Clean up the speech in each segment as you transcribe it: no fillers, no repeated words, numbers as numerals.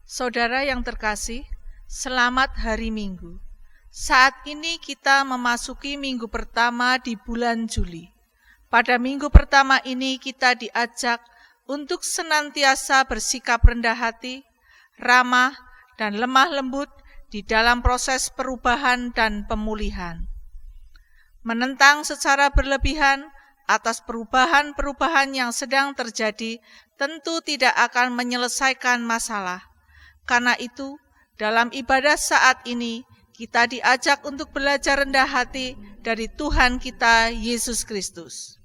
Saudara yang terkasih, selamat hari Minggu. Saat ini kita memasuki minggu pertama di bulan Juli. Pada minggu pertama ini kita diajak untuk senantiasa bersikap rendah hati, ramah, dan lemah lembut di dalam proses perubahan dan pemulihan. Menentang secara berlebihan atas perubahan-perubahan yang sedang terjadi tentu tidak akan menyelesaikan masalah. Karena itu, dalam ibadah saat ini, kita diajak untuk belajar rendah hati dari Tuhan kita, Yesus Kristus.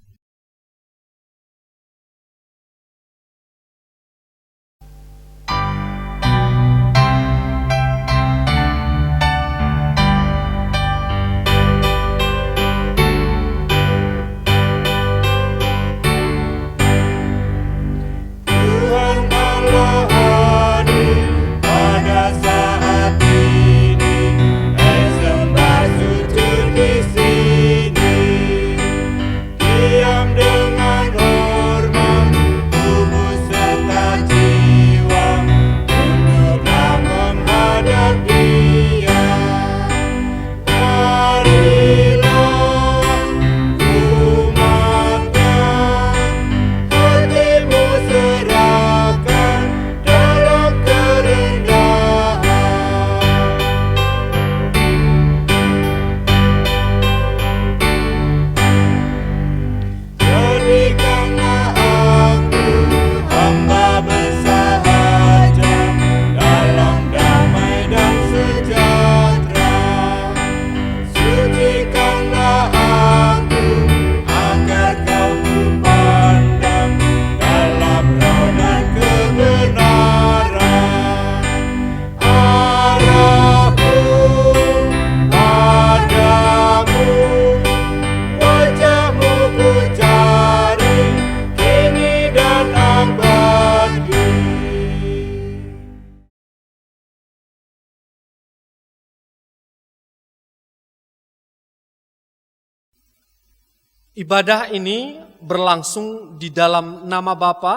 Ibadah ini berlangsung di dalam nama Bapa,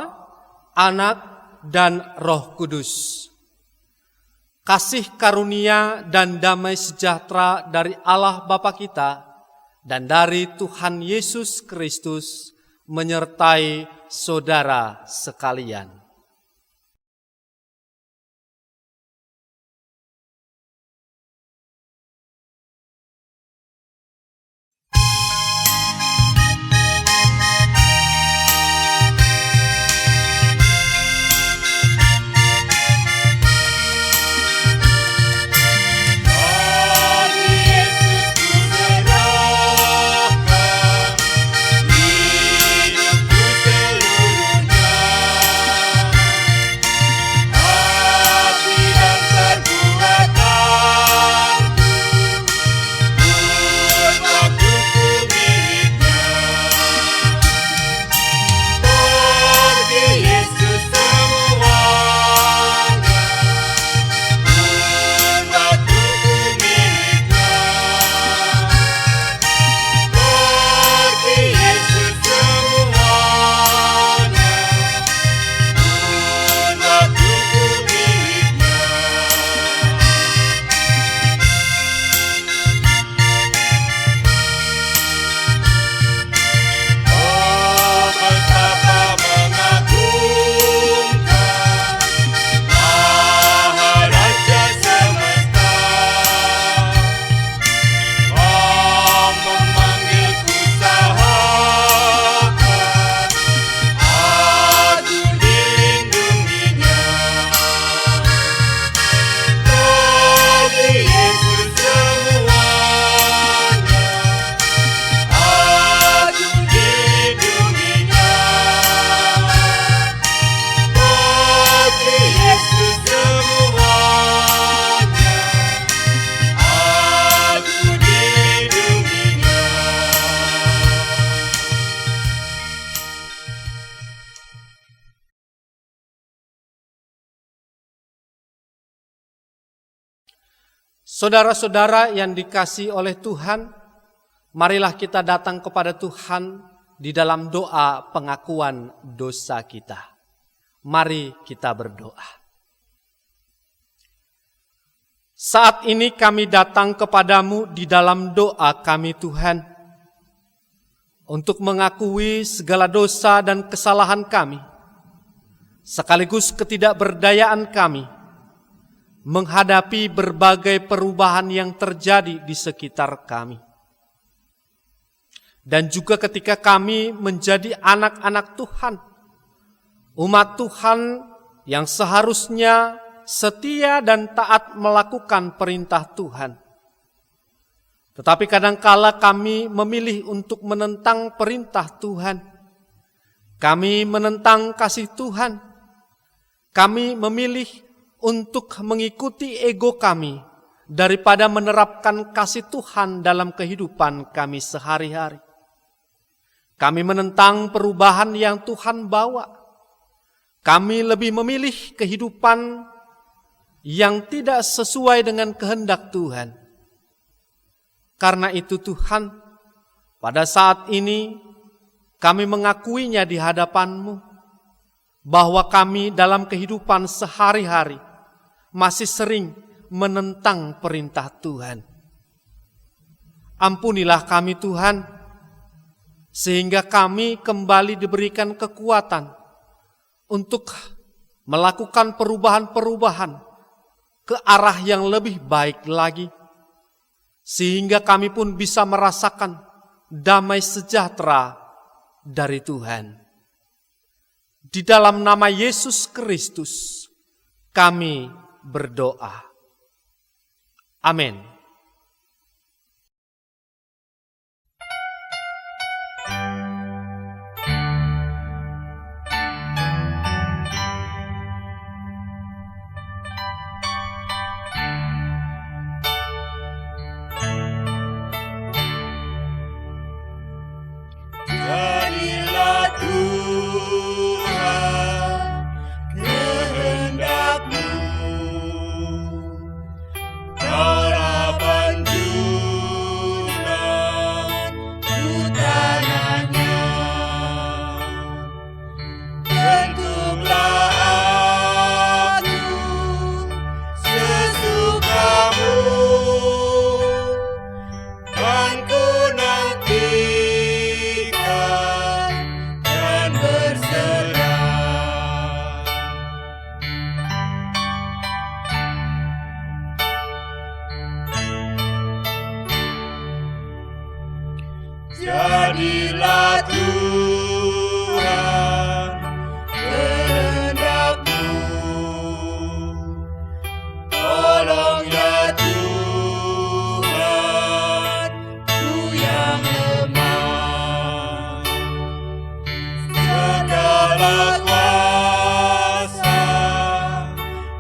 Anak, dan Roh Kudus. Kasih karunia dan damai sejahtera dari Allah Bapa kita dan dari Tuhan Yesus Kristus menyertai saudara sekalian. Saudara-saudara yang dikasihi oleh Tuhan, marilah kita datang kepada Tuhan di dalam doa pengakuan dosa kita. Mari kita berdoa. Saat ini kami datang kepadamu di dalam doa kami Tuhan, untuk mengakui segala dosa dan kesalahan kami, sekaligus ketidakberdayaan kami, menghadapi berbagai perubahan yang terjadi di sekitar kami. Dan juga ketika kami menjadi anak-anak Tuhan, umat Tuhan yang seharusnya setia dan taat melakukan perintah Tuhan. Tetapi kadangkala kami memilih untuk menentang perintah Tuhan. Kami menentang kasih Tuhan. Kami memilih untuk mengikuti ego kami daripada menerapkan kasih Tuhan dalam kehidupan kami sehari-hari. Kami menentang perubahan yang Tuhan bawa. Kami lebih memilih kehidupan yang tidak sesuai dengan kehendak Tuhan. Karena itu Tuhan, pada saat ini kami mengakuinya di hadapan-Mu, bahwa kami dalam kehidupan sehari-hari masih sering menentang perintah Tuhan. Ampunilah kami Tuhan, sehingga kami kembali diberikan kekuatan untuk melakukan perubahan-perubahan ke arah yang lebih baik lagi, sehingga kami pun bisa merasakan damai sejahtera dari Tuhan. Di dalam nama Yesus Kristus kami berdoa. Amin. Jadilah Tuhan kehendak-Mu, harapan junjungan ku tanahnya. Bentuklah aku sesuka-Mu, kan ku nantikan dan berserah. Jadilah Tuhan kehendak-Mu, tolong ya Tuhan, ku yang lemah. Segala kuasa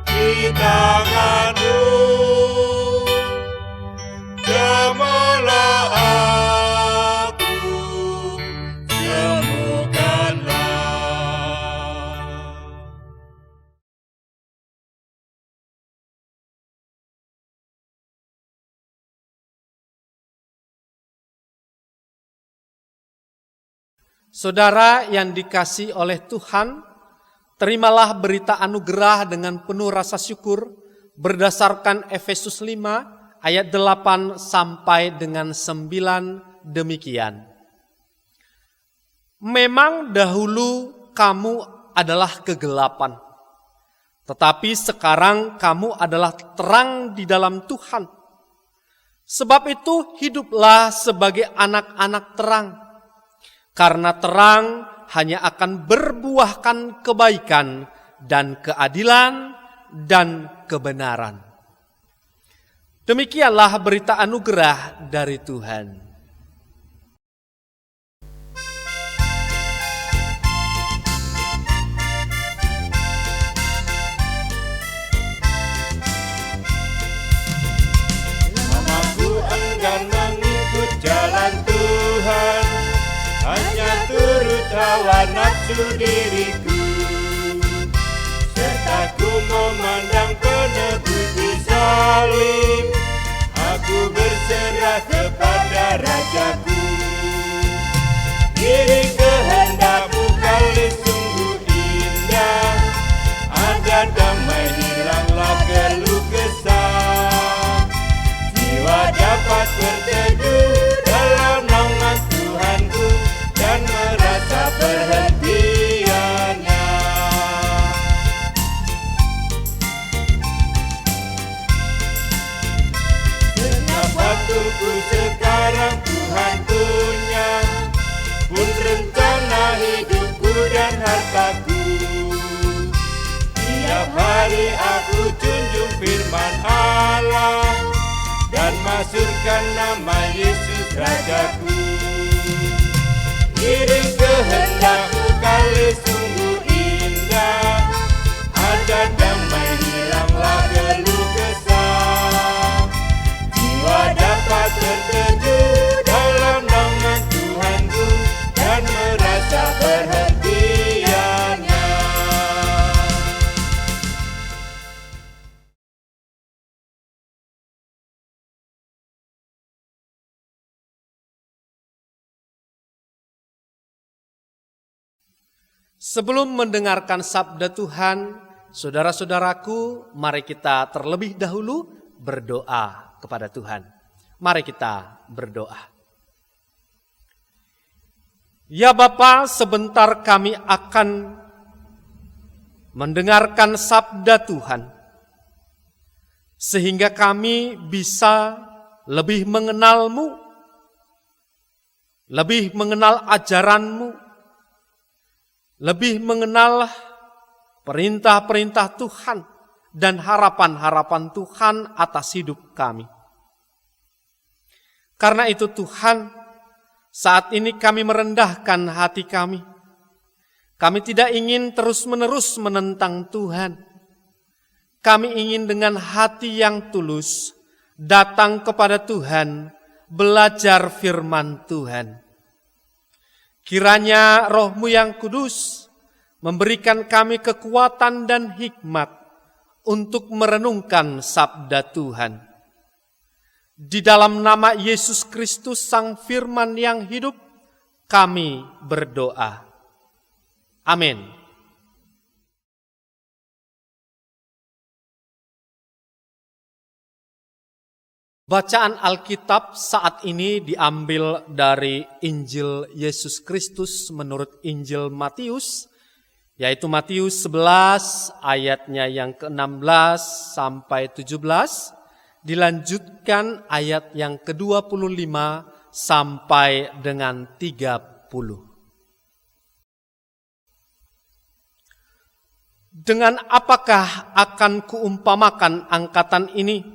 di tangan-Mu, jamalah aku, sembuhkanlah. Saudara yang dikasihi oleh Tuhan, terimalah berita anugerah dengan penuh rasa syukur berdasarkan Efesus 5 ayat 8 sampai dengan 9 demikian. Memang dahulu kamu adalah kegelapan, tetapi sekarang kamu adalah terang di dalam Tuhan. Sebab itu hiduplah sebagai anak-anak terang, karena terang hanya akan berbuahkan kebaikan dan keadilan dan kebenaran. Demikianlah berita anugerah dari Tuhan. Namaku enggan mengikut jalan Tuhan, hanya turut hawa nafsu diriku, serta ku memandang penebus di salib. Aku berserah kepada Rajaku. Diri kehendak-Mu kali sungguh indah, ada damai hilanglah keluh kesah. waktuku sekarang Tuhan punya, pun rencana hidupku dan hartaku. Tiap hari aku junjung firman Allah, dan masyurkan nama Yesus Rajaku. Iring kehendakmu kali sungguh indah, ada damai hilanglah geluh kesah. Jiwa dapat terteduh dalam nama Tuhanku dan merasa perhatiannya. Sebelum mendengarkan sabda Tuhan, saudara-saudaraku, mari kita terlebih dahulu berdoa kepada Tuhan. Mari kita berdoa. Ya Bapa, sebentar kami akan mendengarkan sabda Tuhan, sehingga kami bisa lebih mengenal-Mu, lebih mengenal ajaran-Mu, lebih mengenal perintah-perintah Tuhan dan harapan-harapan Tuhan atas hidup kami. Karena itu Tuhan, saat ini kami merendahkan hati kami. Kami tidak ingin terus-menerus menentang Tuhan. Kami ingin dengan hati yang tulus datang kepada Tuhan, belajar firman Tuhan. Kiranya Roh-Mu yang kudus memberikan kami kekuatan dan hikmat untuk merenungkan sabda Tuhan. Di dalam nama Yesus Kristus Sang Firman yang hidup, kami berdoa. Amin. Bacaan Alkitab saat ini diambil dari Injil Yesus Kristus menurut Injil Matius, yaitu Matius 11 ayatnya yang ke-16 sampai 17, dilanjutkan ayat yang ke-25 sampai dengan 30. Dengan apakah akan kuumpamakan angkatan ini?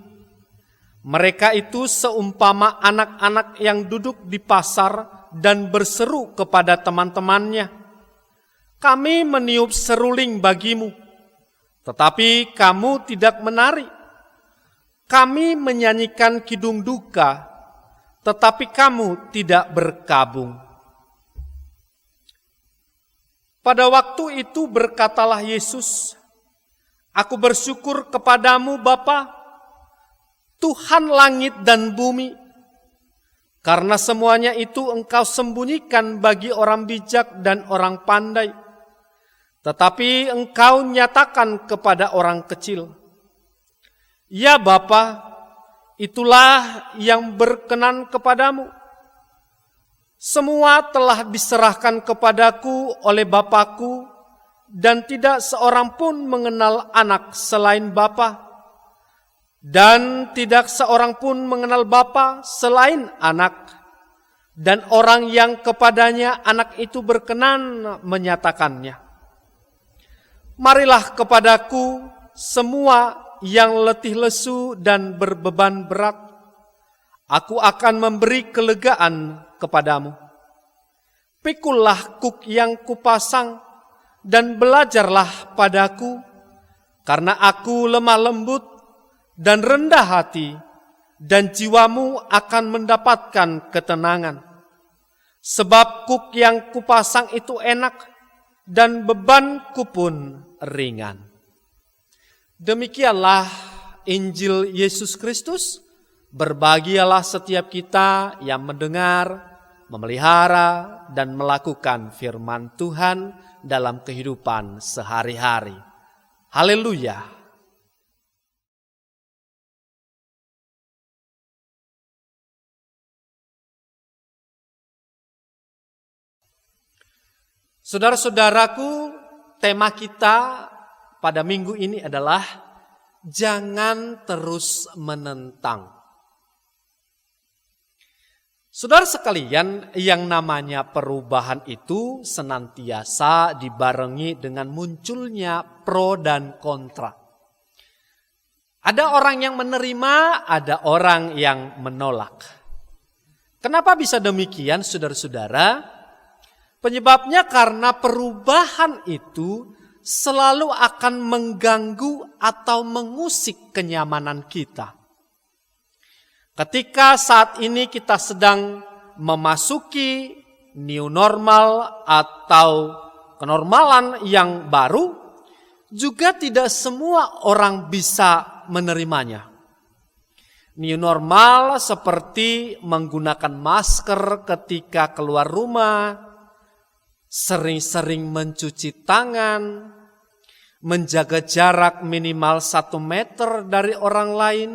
Mereka itu seumpama anak-anak yang duduk di pasar dan berseru kepada teman-temannya, "Kami meniup seruling bagimu, tetapi kamu tidak menari. Kami menyanyikan kidung duka, tetapi kamu tidak berkabung." Pada waktu itu berkatalah Yesus, "Aku bersyukur kepadamu Bapa, Tuhan langit dan bumi, karena semuanya itu Engkau sembunyikan bagi orang bijak dan orang pandai, tetapi Engkau nyatakan kepada orang kecil. Ya Bapa, itulah yang berkenan kepadamu. Semua telah diserahkan kepadaku oleh Bapa-Ku, dan tidak seorang pun mengenal anak selain Bapa, dan tidak seorang pun mengenal Bapa selain anak, dan orang yang kepadanya anak itu berkenan menyatakannya. Marilah kepadaku semua yang letih lesu dan berbeban berat, aku akan memberi kelegaan kepadamu. Pikullah kuk yang kupasang dan belajarlah padaku, karena aku lemah lembut dan rendah hati, dan jiwamu akan mendapatkan ketenangan. Sebab kuk yang kupasang itu enak, dan bebanku pun ringan." Demikianlah Injil Yesus Kristus. Berbahagialah setiap kita yang mendengar, memelihara, dan melakukan firman Tuhan dalam kehidupan sehari-hari. Haleluya! Saudara-saudaraku, tema kita pada minggu ini adalah jangan terus menentang. Saudara sekalian, yang namanya perubahan itu senantiasa dibarengi dengan munculnya pro dan kontra. Ada orang yang menerima, ada orang yang menolak. Kenapa bisa demikian, saudara-saudara? Penyebabnya karena perubahan itu selalu akan mengganggu atau mengusik kenyamanan kita. Ketika saat ini kita sedang memasuki new normal atau kenormalan yang baru, juga tidak semua orang bisa menerimanya. New normal seperti menggunakan masker ketika keluar rumah, sering-sering mencuci tangan, menjaga jarak minimal 1 meter dari orang lain.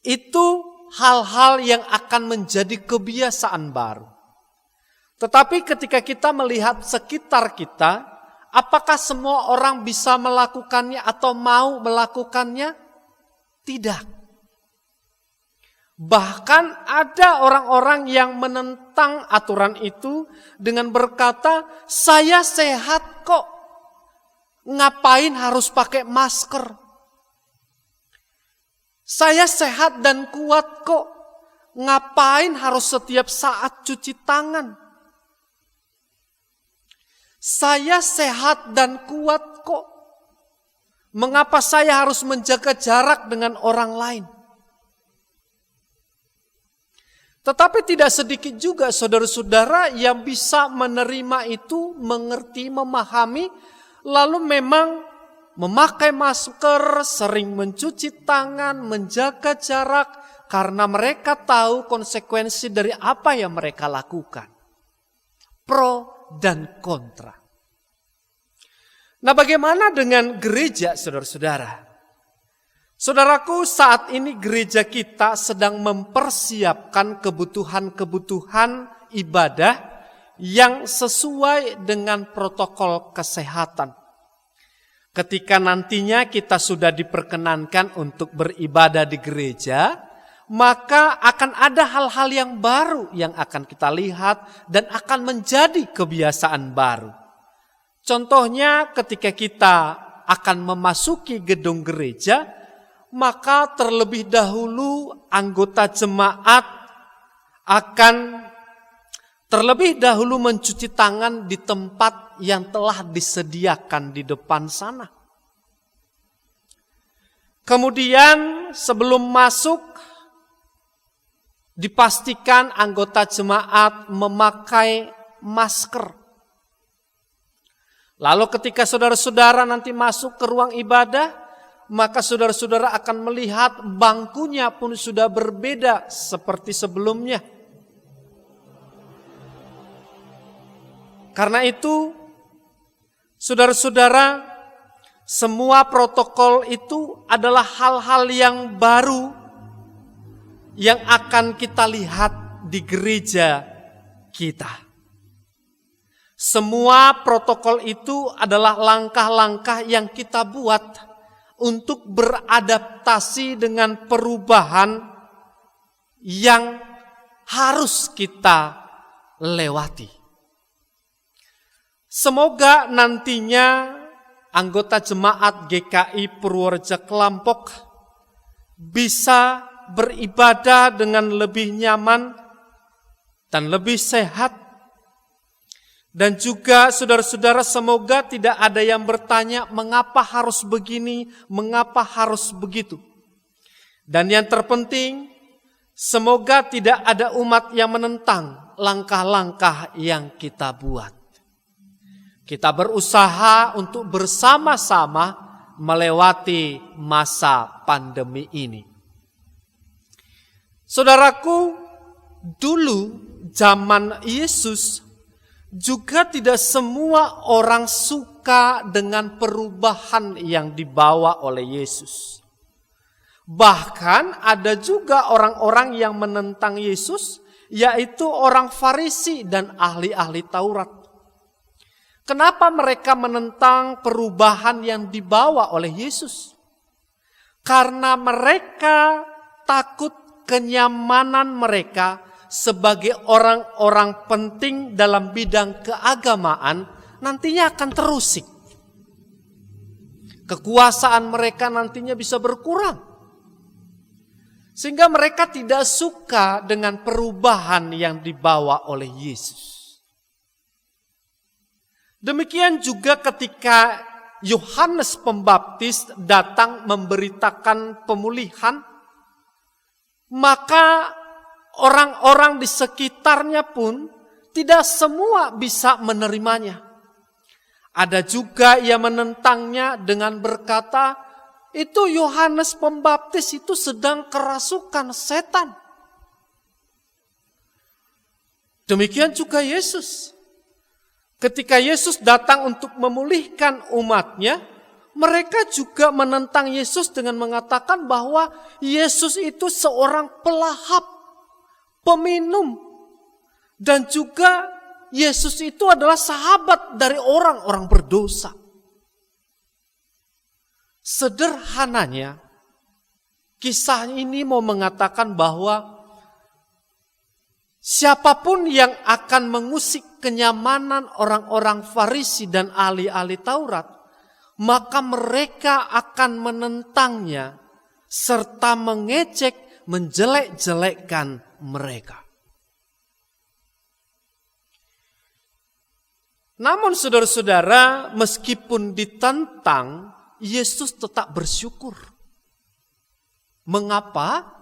Itu hal-hal yang akan menjadi kebiasaan baru. Tetapi ketika kita melihat sekitar kita, apakah semua orang bisa melakukannya atau mau melakukannya? Tidak. Bahkan ada orang-orang yang menentang aturan itu dengan berkata, saya sehat kok, ngapain harus pakai masker? Saya sehat dan kuat kok, ngapain harus setiap saat cuci tangan? Saya sehat dan kuat kok, mengapa saya harus menjaga jarak dengan orang lain? Tetapi tidak sedikit juga saudara-saudara yang bisa menerima itu, mengerti, memahami, lalu memang memakai masker, sering mencuci tangan, menjaga jarak, karena mereka tahu konsekuensi dari apa yang mereka lakukan. Pro dan kontra. Nah, bagaimana dengan gereja, saudara-saudara? Saudaraku, saat ini gereja kita sedang mempersiapkan kebutuhan-kebutuhan ibadah yang sesuai dengan protokol kesehatan. Ketika nantinya kita sudah diperkenankan untuk beribadah di gereja, maka akan ada hal-hal yang baru yang akan kita lihat dan akan menjadi kebiasaan baru. Contohnya ketika kita akan memasuki gedung gereja, maka terlebih dahulu anggota jemaat akan terlebih dahulu mencuci tangan di tempat yang telah disediakan di depan sana. Kemudian sebelum masuk, dipastikan anggota jemaat memakai masker. Lalu ketika saudara-saudara nanti masuk ke ruang ibadah, maka saudara-saudara akan melihat bangkunya pun sudah berbeda seperti sebelumnya. Karena itu, saudara-saudara, semua protokol itu adalah hal-hal yang baru yang akan kita lihat di gereja kita. Semua protokol itu adalah langkah-langkah yang kita buat untuk beradaptasi dengan perubahan yang harus kita lewati. Semoga nantinya anggota jemaat GKI Purworejo Kelampok bisa beribadah dengan lebih nyaman dan lebih sehat. Dan juga saudara-saudara, semoga tidak ada yang bertanya mengapa harus begini, mengapa harus begitu. Dan yang terpenting, semoga tidak ada umat yang menentang langkah-langkah yang kita buat. Kita berusaha untuk bersama-sama melewati masa pandemi ini. Saudaraku, dulu zaman Yesus juga tidak semua orang suka dengan perubahan yang dibawa oleh Yesus. Bahkan ada juga orang-orang yang menentang Yesus, yaitu orang Farisi dan ahli-ahli Taurat. Kenapa mereka menentang perubahan yang dibawa oleh Yesus? Karena mereka takut kenyamanan mereka sebagai orang-orang penting dalam bidang keagamaan nantinya akan terusik. Kekuasaan mereka nantinya bisa berkurang. Sehingga mereka tidak suka dengan perubahan yang dibawa oleh Yesus. Demikian juga ketika Yohanes Pembaptis datang memberitakan pemulihan, maka orang-orang di sekitarnya pun tidak semua bisa menerimanya. Ada juga yang menentangnya dengan berkata, itu Yohanes Pembaptis itu sedang kerasukan setan. Demikian juga Yesus. Ketika Yesus datang untuk memulihkan umatnya, mereka juga menentang Yesus dengan mengatakan bahwa Yesus itu seorang pelahap, peminum, dan juga Yesus itu adalah sahabat dari orang-orang berdosa. Sederhananya, kisah ini mau mengatakan bahwa siapapun yang akan mengusik kenyamanan orang-orang Farisi dan ahli-ahli Taurat, maka mereka akan menentangnya serta mengejek, menjelek-jelekkan mereka. Namun saudara-saudara, meskipun ditentang, Yesus tetap bersyukur. Mengapa?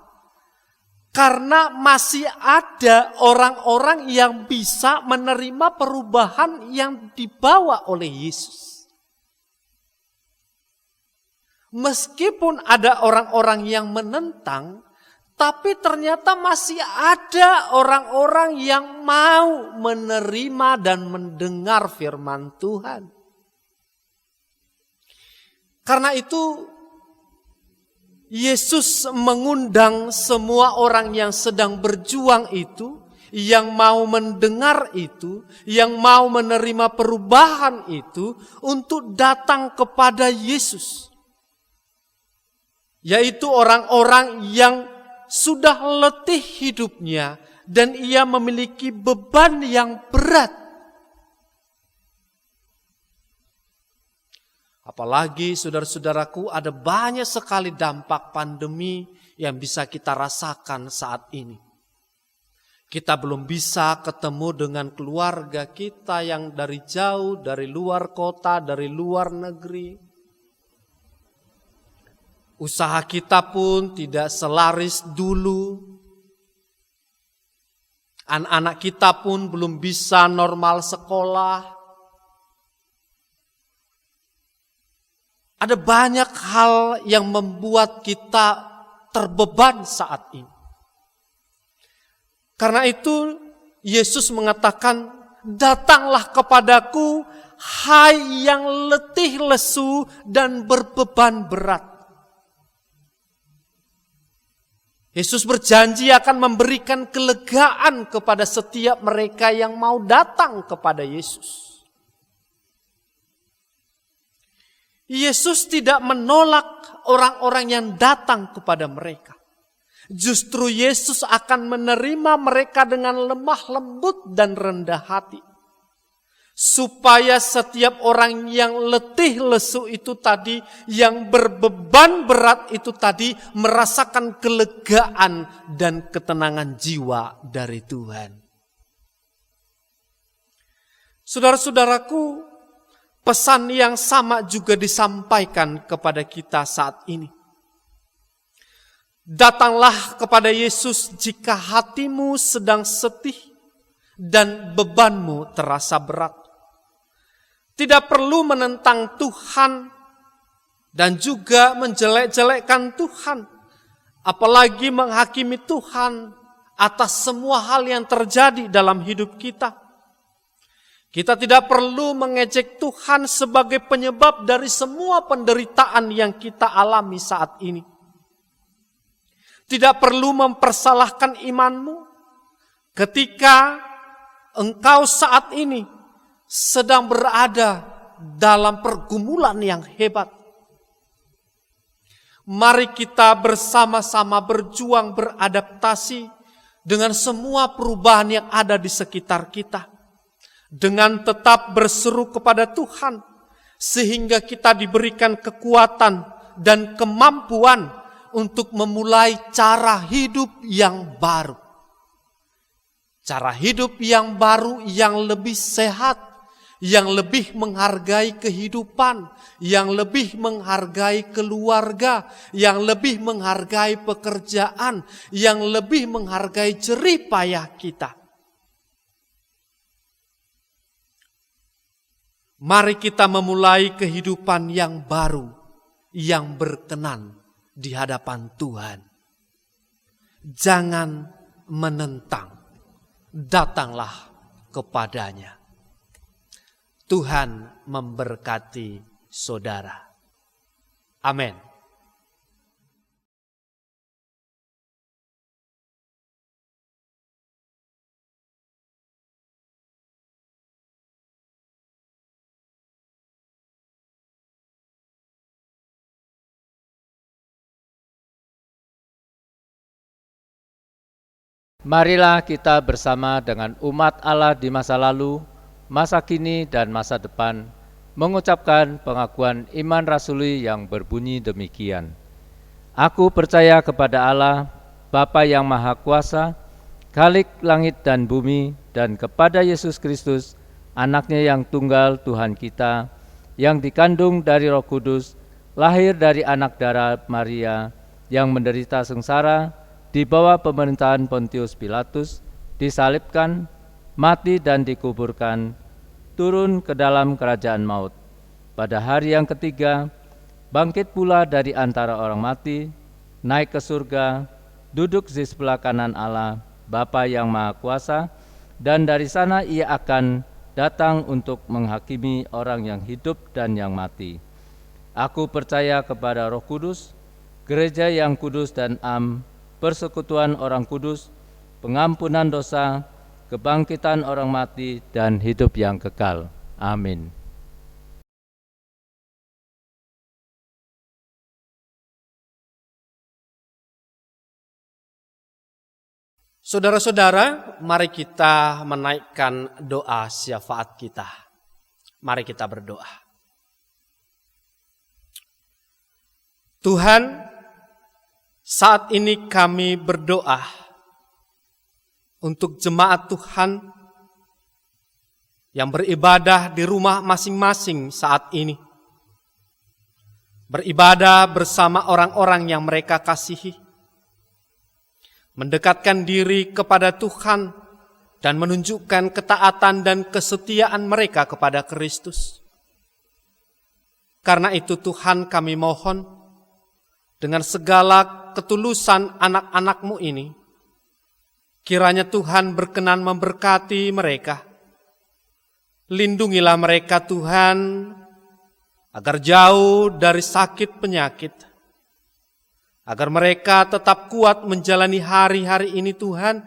Karena masih ada orang-orang yang bisa menerima perubahan yang dibawa oleh Yesus. Meskipun ada orang-orang yang menentang, tapi ternyata masih ada orang-orang yang mau menerima dan mendengar firman Tuhan. Karena itu, Yesus mengundang semua orang yang sedang berjuang itu, yang mau mendengar itu, yang mau menerima perubahan itu, untuk datang kepada Yesus. Yaitu orang-orang yang sudah letih hidupnya dan ia memiliki beban yang berat. Apalagi saudara-saudaraku, ada banyak sekali dampak pandemi yang bisa kita rasakan saat ini. Kita belum bisa ketemu dengan keluarga kita yang dari jauh, dari luar kota, dari luar negeri. Usaha kita pun tidak selaris dulu. Anak-anak kita pun belum bisa normal sekolah. Ada banyak hal yang membuat kita terbeban saat ini. Karena itu Yesus mengatakan, datanglah kepadaku, hai yang letih lesu dan berbeban berat. Yesus berjanji akan memberikan kelegaan kepada setiap mereka yang mau datang kepada Yesus. Yesus tidak menolak orang-orang yang datang kepada mereka. Justru Yesus akan menerima mereka dengan lemah lembut dan rendah hati. Supaya setiap orang yang letih lesu itu tadi, yang berbeban berat itu tadi, merasakan kelegaan dan ketenangan jiwa dari Tuhan. Saudara-saudaraku, pesan yang sama juga disampaikan kepada kita saat ini. Datanglah kepada Yesus jika hatimu sedang sedih dan bebanmu terasa berat. Tidak perlu menentang Tuhan dan juga menjelek-jelekkan Tuhan. Apalagi menghakimi Tuhan atas semua hal yang terjadi dalam hidup kita. Kita tidak perlu mengejek Tuhan sebagai penyebab dari semua penderitaan yang kita alami saat ini. Tidak perlu mempersalahkan imanmu ketika engkau saat ini sedang berada dalam pergumulan yang hebat. Mari kita bersama-sama berjuang beradaptasi dengan semua perubahan yang ada di sekitar kita. Dengan tetap berseru kepada Tuhan, sehingga kita diberikan kekuatan dan kemampuan untuk memulai cara hidup yang baru. Cara hidup yang baru yang lebih sehat, yang lebih menghargai kehidupan, yang lebih menghargai keluarga, yang lebih menghargai pekerjaan, yang lebih menghargai jerih payah kita. Mari kita memulai kehidupan yang baru, yang berkenan di hadapan Tuhan. Jangan menentang, datanglah kepadanya. Tuhan memberkati saudara. Amin. Marilah kita bersama dengan umat Allah di masa lalu, masa kini dan masa depan, mengucapkan pengakuan iman rasuli yang berbunyi demikian. Aku percaya kepada Allah, Bapa yang Maha Kuasa, Khalik langit dan bumi, dan kepada Yesus Kristus, Anaknya yang tunggal Tuhan kita, yang dikandung dari Roh Kudus, lahir dari anak darah Maria, yang menderita sengsara, di bawah pemerintahan Pontius Pilatus, disalibkan, mati dan dikuburkan, turun ke dalam kerajaan maut. Pada hari yang ketiga, bangkit pula dari antara orang mati, naik ke surga, duduk di sebelah kanan Allah, Bapa yang Maha Kuasa, dan dari sana ia akan datang untuk menghakimi orang yang hidup dan yang mati. Aku percaya kepada Roh Kudus, gereja yang kudus dan persekutuan orang kudus, pengampunan dosa, kebangkitan orang mati, dan hidup yang kekal. Amin. Saudara-saudara, mari kita menaikkan doa syafaat kita. Mari kita berdoa. Tuhan, saat ini kami berdoa untuk jemaat Tuhan yang beribadah di rumah masing-masing saat ini. Beribadah bersama orang-orang yang mereka kasihi. Mendekatkan diri kepada Tuhan dan menunjukkan ketaatan dan kesetiaan mereka kepada Kristus. Karena itu Tuhan kami mohon, dengan segala ketulusan anak-anak-Mu ini, kiranya Tuhan berkenan memberkati mereka. Lindungilah mereka Tuhan, agar jauh dari sakit penyakit, agar mereka tetap kuat menjalani hari-hari ini Tuhan,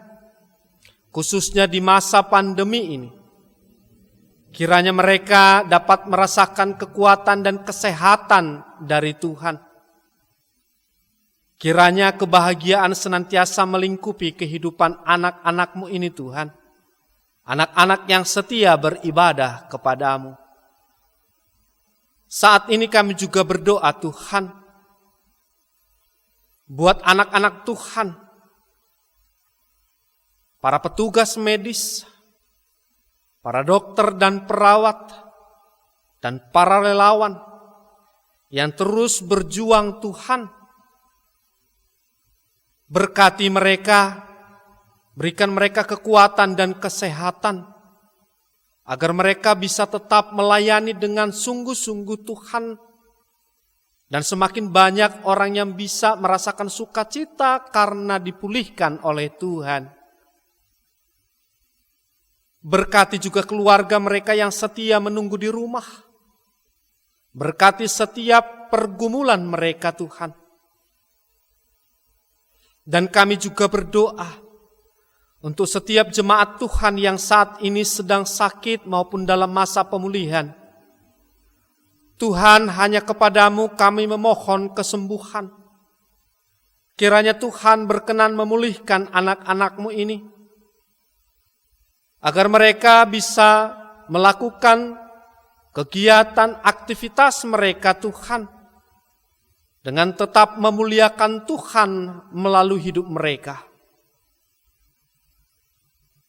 khususnya di masa pandemi ini. Kiranya mereka dapat merasakan kekuatan dan kesehatan dari Tuhan. Kiranya kebahagiaan senantiasa melingkupi kehidupan anak-anak-Mu ini Tuhan. Anak-anak yang setia beribadah kepada-Mu. Saat ini kami juga berdoa Tuhan, buat anak-anak Tuhan, para petugas medis, para dokter dan perawat, dan para relawan yang terus berjuang Tuhan. Berkati mereka, berikan mereka kekuatan dan kesehatan, agar mereka bisa tetap melayani dengan sungguh-sungguh Tuhan, dan semakin banyak orang yang bisa merasakan sukacita karena dipulihkan oleh Tuhan. Berkati juga keluarga mereka yang setia menunggu di rumah. Berkati setiap pergumulan mereka Tuhan. Dan kami juga berdoa untuk setiap jemaat Tuhan yang saat ini sedang sakit maupun dalam masa pemulihan. Tuhan, hanya kepada-Mu kami memohon kesembuhan. Kiranya Tuhan berkenan memulihkan anak-anak-Mu ini, agar mereka bisa melakukan kegiatan aktivitas mereka Tuhan, dengan tetap memuliakan Tuhan melalui hidup mereka.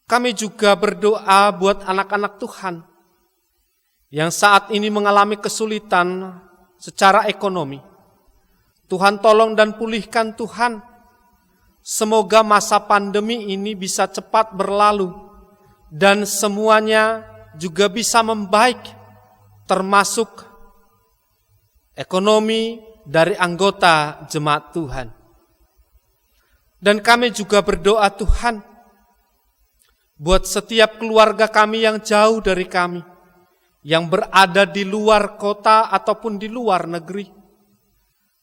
Kami juga berdoa buat anak-anak Tuhan yang saat ini mengalami kesulitan secara ekonomi. Tuhan tolong dan pulihkan Tuhan. Semoga masa pandemi ini bisa cepat berlalu dan semuanya juga bisa membaik, termasuk ekonomi dari anggota jemaat Tuhan. Dan kami juga berdoa Tuhan buat setiap keluarga kami yang jauh dari kami, yang berada di luar kota ataupun di luar negeri.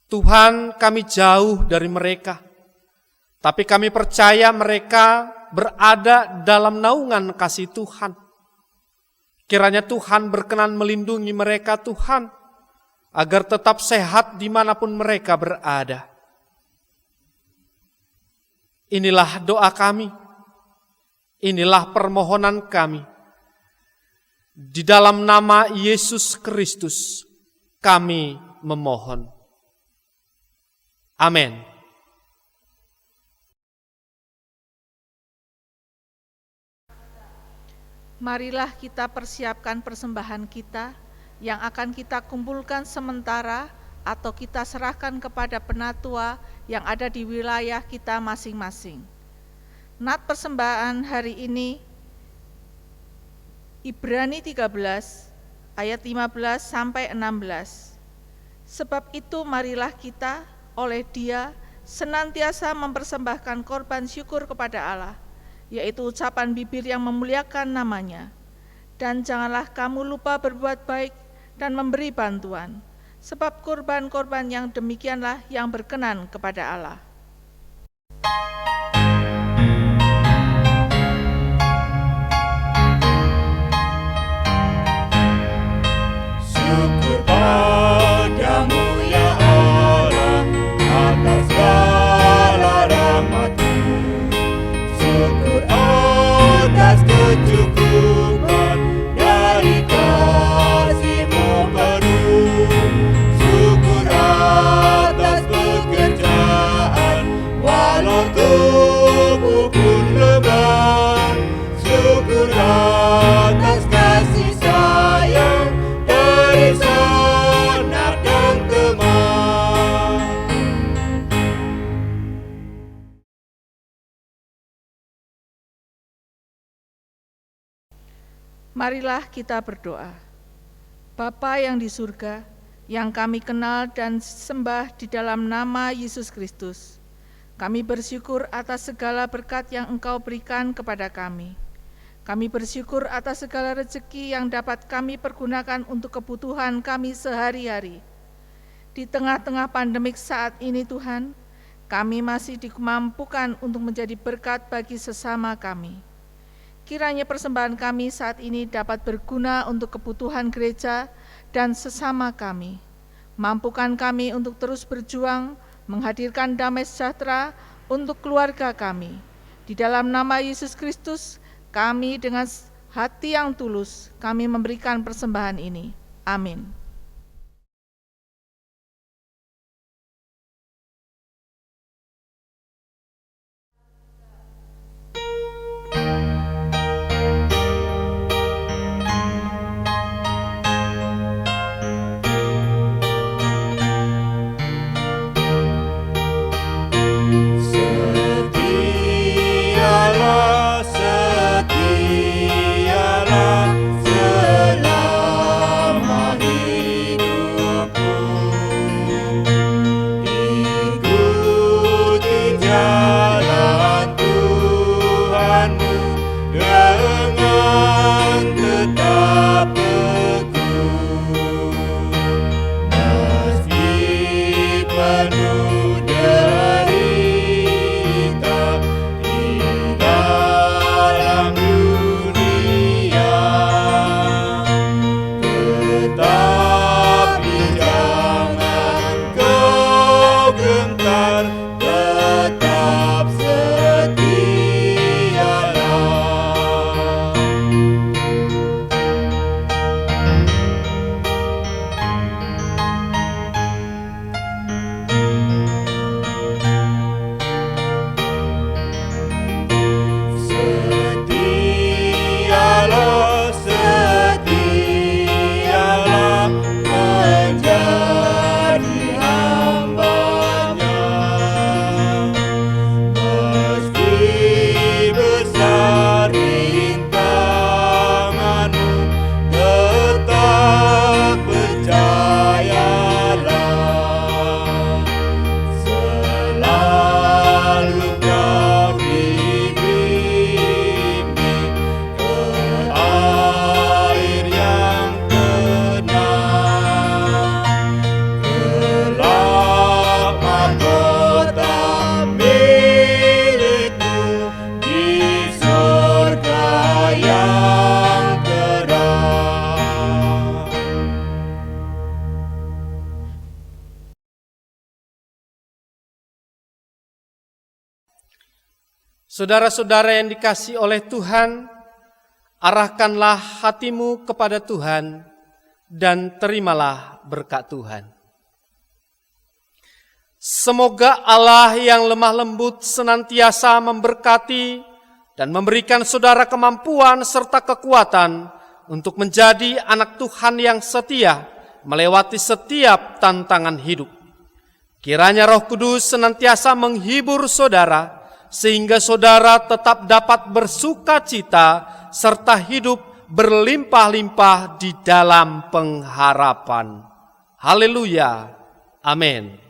Tuhan, kami jauh dari mereka, tapi kami percaya mereka berada dalam naungan kasih Tuhan. Kiranya Tuhan berkenan melindungi mereka Tuhan, agar tetap sehat dimanapun mereka berada. Inilah doa kami, inilah permohonan kami. Di dalam nama Yesus Kristus kami memohon. Amin. Marilah kita persiapkan persembahan kita yang akan kita kumpulkan sementara atau kita serahkan kepada penatua yang ada di wilayah kita masing-masing. Nat persembahan hari ini Ibrani 13 ayat 15 sampai 16. Sebab itu marilah kita oleh Dia senantiasa mempersembahkan korban syukur kepada Allah, yaitu ucapan bibir yang memuliakan nama-Nya. Dan janganlah kamu lupa berbuat baik dan memberi bantuan, sebab korban-korban yang demikianlah yang berkenan kepada Allah. Syukur padamu ya Allah atas segala rahmat-Mu. Syukur atas kecukupan dari kasih-Mu penuh. Syukur atas pekerjaan walau tubuh pun lemah. Syukur atas kasih sayang dari sanak dan teman. Marilah kita berdoa. Bapa yang di surga, yang kami kenal dan sembah di dalam nama Yesus Kristus, kami bersyukur atas segala berkat yang Engkau berikan kepada kami. Kami bersyukur atas segala rezeki yang dapat kami pergunakan untuk kebutuhan kami sehari-hari. Di tengah-tengah pandemik saat ini Tuhan, kami masih dimampukan untuk menjadi berkat bagi sesama kami. Kiranya persembahan kami saat ini dapat berguna untuk kebutuhan gereja dan sesama kami. Mampukan kami untuk terus berjuang, menghadirkan damai sejahtera untuk keluarga kami. Di dalam nama Yesus Kristus, kami dengan hati yang tulus, kami memberikan persembahan ini. Amin. Setialah, setialah selama hidupku. Ikuti jalan Tuhanmu dengan tetap teguh. Meski penuh derita di dalam dunia, tetapi jangan kau gentar. Saudara-saudara yang dikasihi oleh Tuhan, arahkanlah hatimu kepada Tuhan dan terimalah berkat Tuhan. Semoga Allah yang lemah lembut senantiasa memberkati dan memberikan saudara kemampuan serta kekuatan untuk menjadi anak Tuhan yang setia melewati setiap tantangan hidup. Kiranya Roh Kudus senantiasa menghibur saudara, sehingga saudara tetap dapat bersukacita serta hidup berlimpah-limpah di dalam pengharapan. Haleluya. Amin.